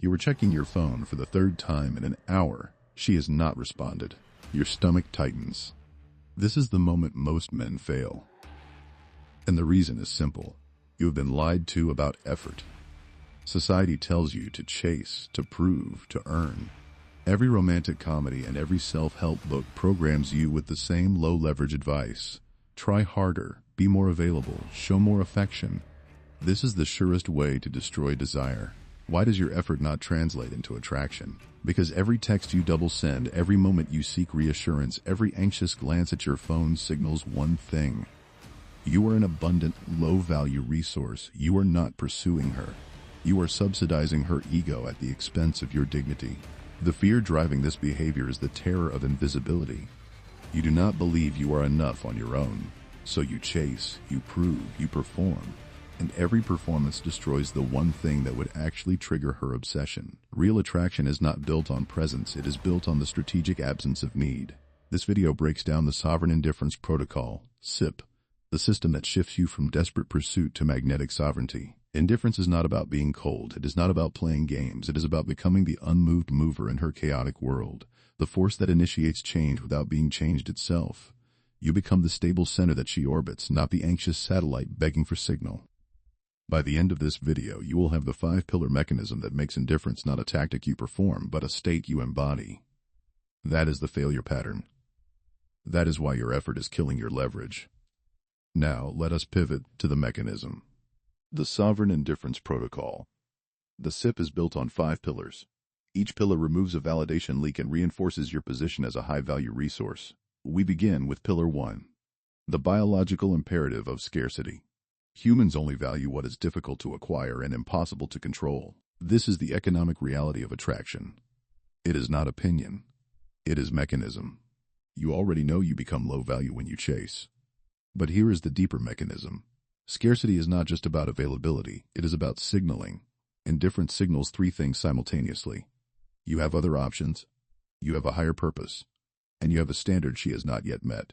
You were checking your phone for the third time in an hour. She has not responded. Your stomach tightens. This is the moment most men fail. And the reason is simple. You have been lied to about effort. Society tells you to chase, to prove, to earn. Every romantic comedy and every self-help book programs you with the same low-leverage advice. Try harder, be more available, show more affection. This is the surest way to destroy desire. Why does your effort not translate into attraction? Because every text you double send, every moment you seek reassurance, every anxious glance at your phone signals one thing. You are an abundant, low-value resource. You are not pursuing her. You are subsidizing her ego at the expense of your dignity. The fear driving this behavior is the terror of invisibility. You do not believe you are enough on your own. So you chase, you prove, you perform. And every performance destroys the one thing that would actually trigger her obsession. Real attraction is not built on presence, it is built on the strategic absence of need. This video breaks down the Sovereign Indifference Protocol, SIP, the system that shifts you from desperate pursuit to magnetic sovereignty. Indifference is not about being cold, it is not about playing games, it is about becoming the unmoved mover in her chaotic world, the force that initiates change without being changed itself. You become the stable center that she orbits, not the anxious satellite begging for signal. By the end of this video, you will have the 5-pillar mechanism that makes indifference not a tactic you perform, but a state you embody. That is the failure pattern. That is why your effort is killing your leverage. Now, let us pivot to the mechanism. The Sovereign Indifference Protocol. The SIP is built on 5 pillars. Each pillar removes a validation leak and reinforces your position as a high-value resource. We begin with Pillar 1. The Biological Imperative of Scarcity. Humans only value what is difficult to acquire and impossible to control. This is the economic reality of attraction. It is not opinion. It is mechanism. You already know you become low value when you chase. But here is the deeper mechanism. Scarcity is not just about availability, it is about signaling. Indifference signals 3 things simultaneously. You have other options, you have a higher purpose, and you have a standard she has not yet met.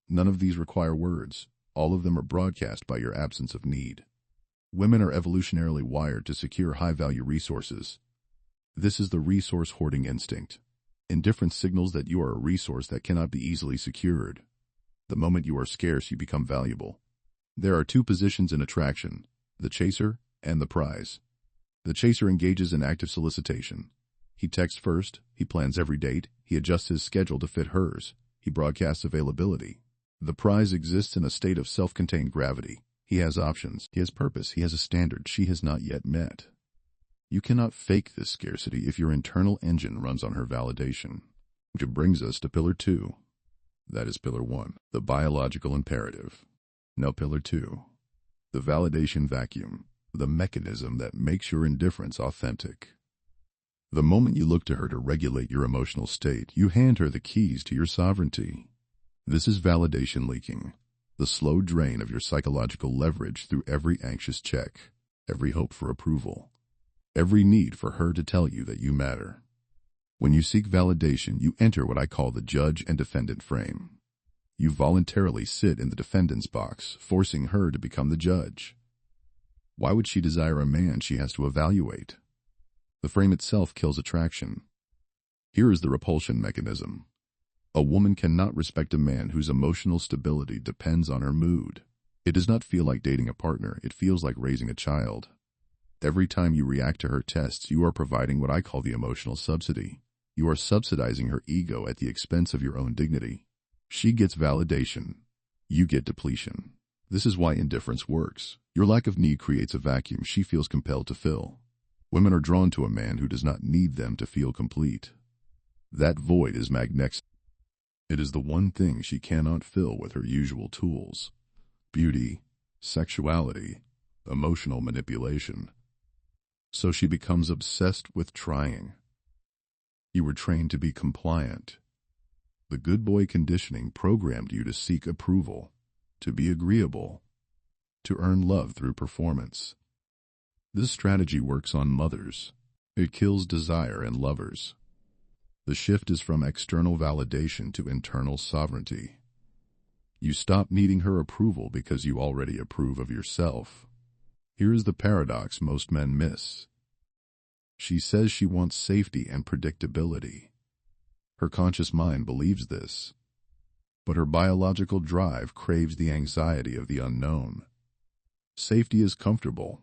None of these require words. All of them are broadcast by your absence of need. Women are evolutionarily wired to secure high-value resources. This is the resource hoarding instinct. Indifference signals that you are a resource that cannot be easily secured. The moment you are scarce, you become valuable. There are 2 positions in attraction, the chaser and the prize. The chaser engages in active solicitation. He texts first, he plans every date, he adjusts his schedule to fit hers, he broadcasts availability. The prize exists in a state of self-contained gravity. He has options, he has purpose, he has a standard she has not yet met. You cannot fake this scarcity if your internal engine runs on her validation. Which brings us to Pillar 2. That is Pillar 1, the Biological Imperative. Now Pillar 2, the validation vacuum, the mechanism that makes your indifference authentic. The moment you look to her to regulate your emotional state, you hand her the keys to your sovereignty. This is validation leaking, the slow drain of your psychological leverage through every anxious check, every hope for approval, every need for her to tell you that you matter. When you seek validation, you enter what I call the judge and defendant frame. You voluntarily sit in the defendant's box, forcing her to become the judge. Why would she desire a man she has to evaluate? The frame itself kills attraction. Here is the repulsion mechanism. A woman cannot respect a man whose emotional stability depends on her mood. It does not feel like dating a partner, it feels like raising a child. Every time you react to her tests, you are providing what I call the emotional subsidy. You are subsidizing her ego at the expense of your own dignity. She gets validation. You get depletion. This is why indifference works. Your lack of need creates a vacuum she feels compelled to fill. Women are drawn to a man who does not need them to feel complete. That void is magnetic. It is the one thing she cannot fill with her usual tools. Beauty, sexuality, emotional manipulation. So she becomes obsessed with trying. You were trained to be compliant. The good boy conditioning programmed you to seek approval, to be agreeable, to earn love through performance. This strategy works on mothers. It kills desire in lovers. The shift is from external validation to internal sovereignty. You stop needing her approval because you already approve of yourself. Here is the paradox most men miss. She says she wants safety and predictability. Her conscious mind believes this, but her biological drive craves the anxiety of the unknown. Safety is comfortable.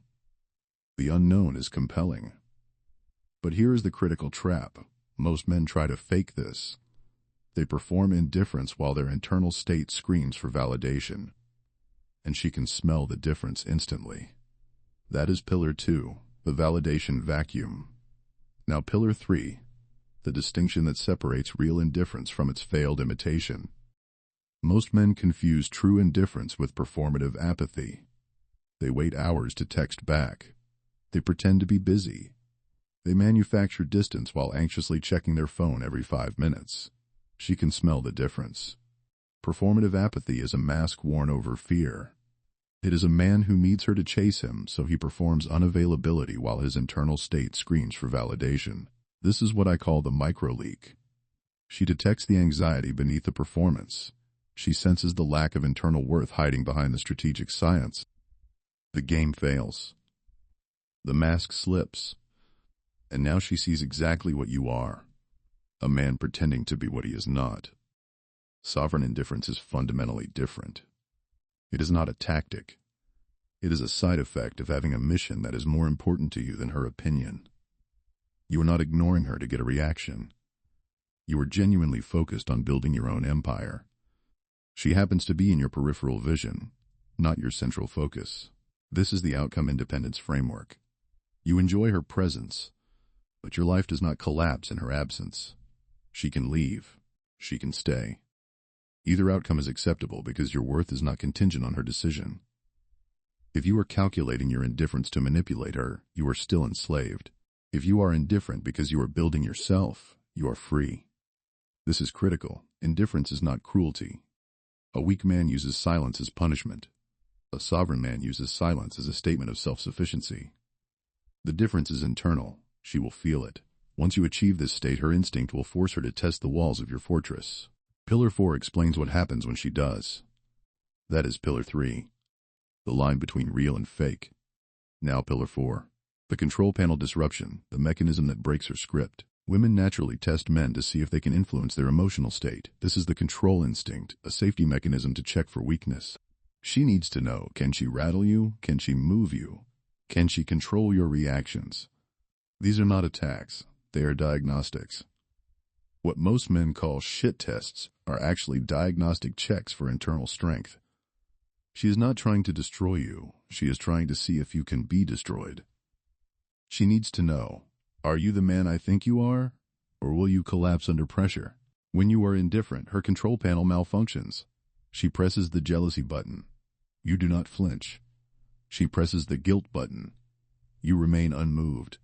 The unknown is compelling. But here is the critical trap. Most men try to fake this. They perform indifference while their internal state screams for validation. And she can smell the difference instantly. That is pillar 2, the validation vacuum. Now pillar 3, the distinction that separates real indifference from its failed imitation. Most men confuse true indifference with performative apathy. They wait hours to text back. They pretend to be busy. They manufacture distance while anxiously checking their phone every 5 minutes. She can smell the difference. Performative apathy is a mask worn over fear. It is a man who needs her to chase him, so he performs unavailability while his internal state screams for validation. This is what I call the micro-leak. She detects the anxiety beneath the performance. She senses the lack of internal worth hiding behind the strategic science. The game fails. The mask slips. And now she sees exactly what you are. A man pretending to be what he is not. Sovereign indifference is fundamentally different. It is not a tactic. It is a side effect of having a mission that is more important to you than her opinion. You are not ignoring her to get a reaction. You are genuinely focused on building your own empire. She happens to be in your peripheral vision, not your central focus. This is the outcome independence framework. You enjoy her presence, but your life does not collapse in her absence. She can leave. She can stay. Either outcome is acceptable because your worth is not contingent on her decision. If you are calculating your indifference to manipulate her, you are still enslaved. If you are indifferent because you are building yourself, you are free. This is critical. Indifference is not cruelty. A weak man uses silence as punishment. A sovereign man uses silence as a statement of self-sufficiency. The difference is internal. She will feel it. Once you achieve this state, her instinct will force her to test the walls of your fortress. Pillar 4 explains what happens when she does. That is pillar 3, the line between real and fake. Now pillar 4, the control panel disruption, the mechanism that breaks her script. Women naturally test men to see if they can influence their emotional state. This is the control instinct, a safety mechanism to check for weakness. She needs to know, can she rattle you? Can she move you? Can she control your reactions? These are not attacks. They are diagnostics. What most men call shit tests are actually diagnostic checks for internal strength. She is not trying to destroy you. She is trying to see if you can be destroyed. She needs to know, are you the man I think you are, or will you collapse under pressure? When you are indifferent, her control panel malfunctions. She presses the jealousy button. You do not flinch. She presses the guilt button. You remain unmoved.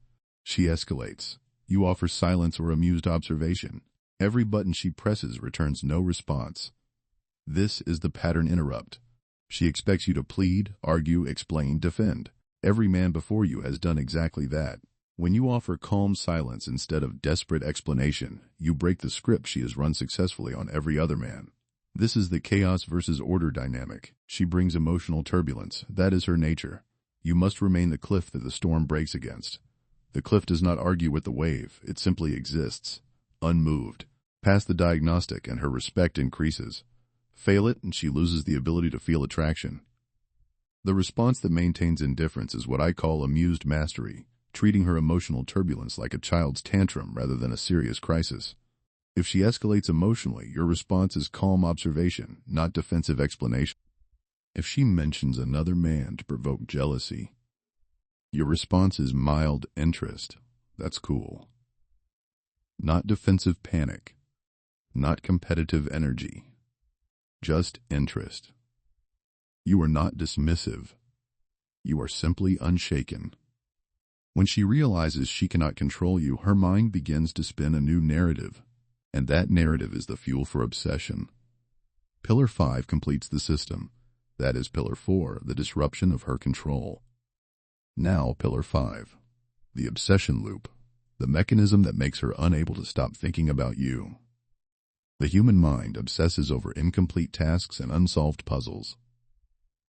She escalates. You offer silence or amused observation. Every button she presses returns no response. This is the pattern interrupt. She expects you to plead, argue, explain, defend. Every man before you has done exactly that. When you offer calm silence instead of desperate explanation, you break the script she has run successfully on every other man. This is the chaos versus order dynamic. She brings emotional turbulence. That is her nature. You must remain the cliff that the storm breaks against. The cliff does not argue with the wave. It simply exists, unmoved. Pass the diagnostic and her respect increases. Fail it and she loses the ability to feel attraction. The response that maintains indifference is what I call amused mastery, treating her emotional turbulence like a child's tantrum rather than a serious crisis. If she escalates emotionally, your response is calm observation, not defensive explanation. If she mentions another man to provoke jealousy, your response is mild interest. That's cool. Not defensive panic. Not competitive energy. Just interest. You are not dismissive. You are simply unshaken. When she realizes she cannot control you, her mind begins to spin a new narrative, and that narrative is the fuel for obsession. Pillar 5 completes the system. That is Pillar 4, the disruption of her control. Now Pillar 5, the obsession loop, the mechanism that makes her unable to stop thinking about you. The human mind obsesses over incomplete tasks and unsolved puzzles.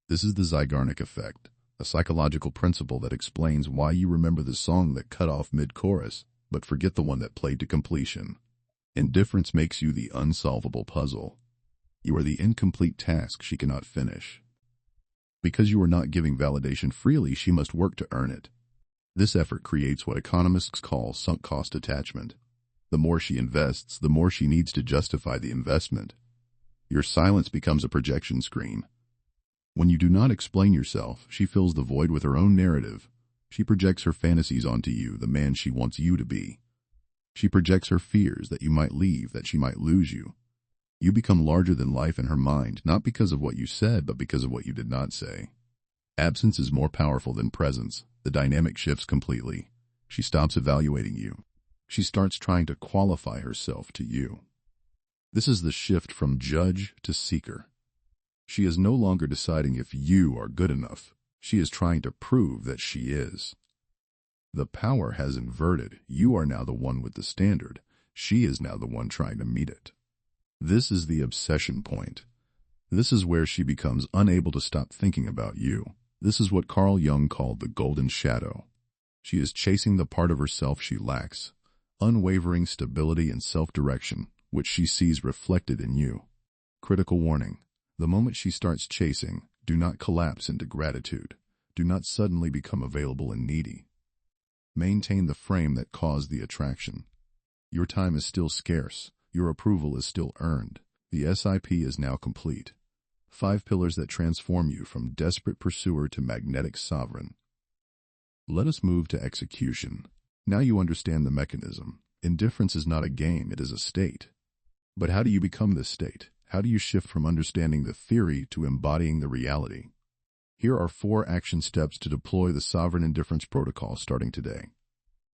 This is the Zeigarnik effect. a psychological principle that explains why you remember the song that cut off mid-chorus, but forget the one that played to completion. Indifference makes you the unsolvable puzzle. You are the incomplete task she cannot finish. Because you are not giving validation freely, she must work to earn it. This effort creates what economists call sunk cost attachment. The more she invests, the more she needs to justify the investment. Your silence becomes a projection screen. When you do not explain yourself, she fills the void with her own narrative. She projects her fantasies onto you, the man she wants you to be. She projects her fears that you might leave, that she might lose you. You become larger than life in her mind, not because of what you said, but because of what you did not say. Absence is more powerful than presence. The dynamic shifts completely. She stops evaluating you. She starts trying to qualify herself to you. This is the shift from judge to seeker. She is no longer deciding if you are good enough. She is trying to prove that she is. The power has inverted. You are now the one with the standard. She is now the one trying to meet it. This is the obsession point. This is where she becomes unable to stop thinking about you. This is what Carl Jung called the golden shadow. She is chasing the part of herself she lacks, unwavering stability and self-direction, which she sees reflected in you. Critical warning. The moment she starts chasing, do not collapse into gratitude. Do not suddenly become available and needy. Maintain the frame that caused the attraction. Your time is still scarce. Your approval is still earned. The SIP is now complete. 5 pillars that transform you from desperate pursuer to magnetic sovereign. Let us move to execution. Now you understand the mechanism. Indifference is not a game, it is a state. But how do you become this state? How do you shift from understanding the theory to embodying the reality? Here are 4 action steps to deploy the Sovereign Indifference Protocol starting today.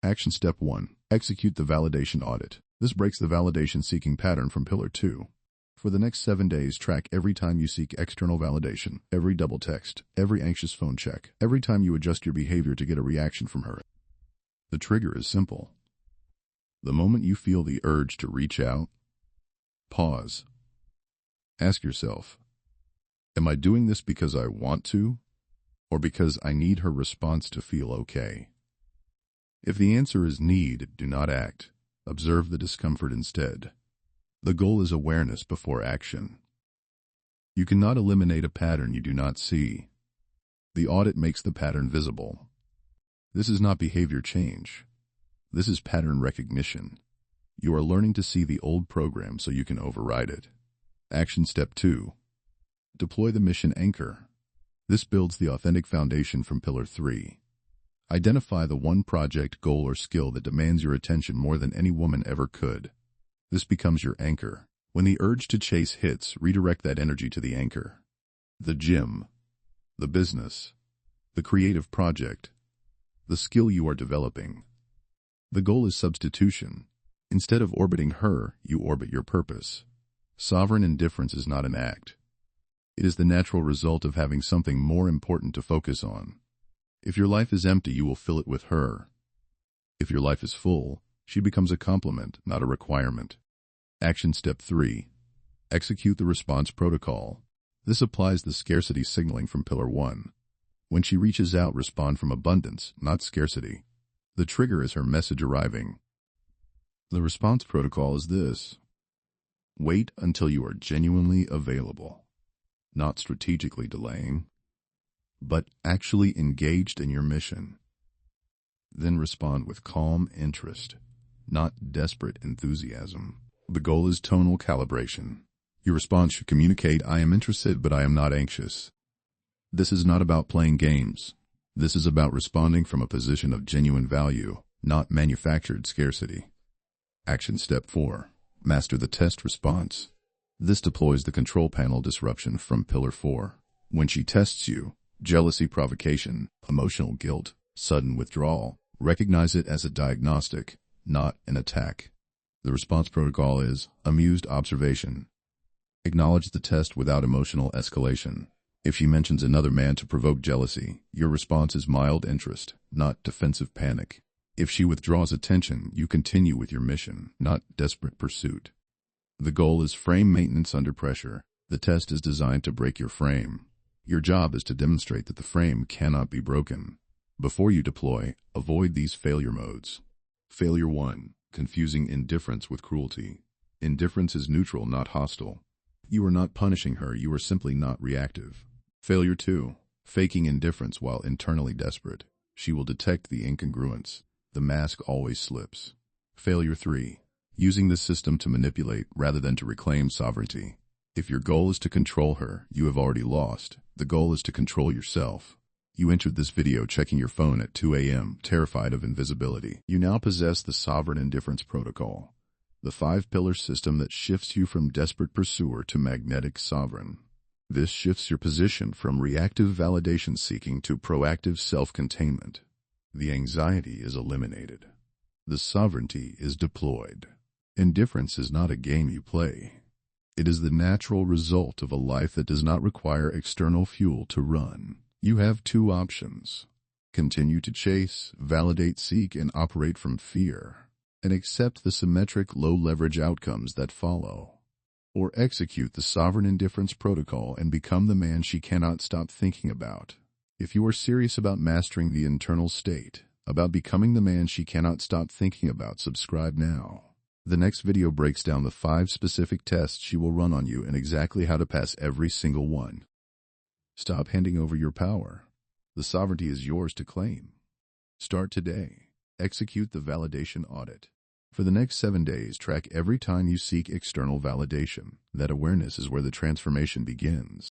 Action Step 1. Execute the validation audit. This breaks the validation-seeking pattern from Pillar 2. For the next 7 days, track every time you seek external validation, every double text, every anxious phone check, every time you adjust your behavior to get a reaction from her. The trigger is simple. The moment you feel the urge to reach out, pause. Ask yourself, am I doing this because I want to, or because I need her response to feel okay? If the answer is need, do not act. Observe the discomfort instead. The goal is awareness before action. You cannot eliminate a pattern you do not see. The audit makes the pattern visible. This is not behavior change. This is pattern recognition. You are learning to see the old program so you can override it. Action Step 2. Deploy the mission anchor. This builds the authentic foundation from Pillar 3. Identify the one project, goal, or skill that demands your attention more than any woman ever could. This becomes your anchor. When the urge to chase hits, redirect that energy to the anchor. The gym, the business, the creative project, the skill you are developing. The goal is substitution. Instead of orbiting her, you orbit your purpose. Sovereign indifference is not an act. It is the natural result of having something more important to focus on. If your life is empty, you will fill it with her. If your life is full, she becomes a complement, not a requirement. Action Step 3. Execute the response protocol. This applies the scarcity signaling from Pillar 1. When she reaches out, respond from abundance, not scarcity. The trigger is her message arriving. The response protocol is this. Wait until you are genuinely available, not strategically delaying, but actually engaged in your mission. Then respond with calm interest, not desperate enthusiasm. The goal is tonal calibration. Your response should communicate, I am interested, but I am not anxious. This is not about playing games. This is about responding from a position of genuine value, not manufactured scarcity. Action Step 4. Master the test response. This deploys the control panel disruption from Pillar 4. When she tests you, jealousy, provocation, emotional guilt, sudden withdrawal, recognize it as a diagnostic, not an attack. The response protocol is amused observation. Acknowledge the test without emotional escalation. If she mentions another man to provoke jealousy, your response is mild interest, not defensive panic. If she withdraws attention, you continue with your mission, not desperate pursuit. The goal is frame maintenance under pressure. The test is designed to break your frame. Your job is to demonstrate that the frame cannot be broken. Before you deploy, avoid these failure modes. Failure 1. Confusing indifference with cruelty. Indifference is neutral, not hostile. You are not punishing her, you are simply not reactive. Failure 2. Faking indifference while internally desperate. She will detect the incongruence. The mask always slips. Failure 3. Using the system to manipulate rather than to reclaim sovereignty. If your goal is to control her, you have already lost. The goal is to control yourself. You entered this video checking your phone at 2 a.m., terrified of invisibility. You now possess the Sovereign Indifference Protocol, the 5-pillar system that shifts you from desperate pursuer to magnetic sovereign. This shifts your position from reactive validation seeking to proactive self-containment. The anxiety is eliminated. The sovereignty is deployed. Indifference is not a game you play. It is the natural result of a life that does not require external fuel to run. You have 2 options. Continue to chase, validate, seek, and operate from fear, and accept the symmetric, low-leverage outcomes that follow. Or execute the Sovereign Indifference Protocol and become the man she cannot stop thinking about. If you are serious about mastering the internal state, about becoming the man she cannot stop thinking about, subscribe now. The next video breaks down the 5 specific tests she will run on you and exactly how to pass every single one. Stop handing over your power. The sovereignty is yours to claim. Start today. Execute the validation audit. For the next 7 days, track every time you seek external validation. That awareness is where the transformation begins.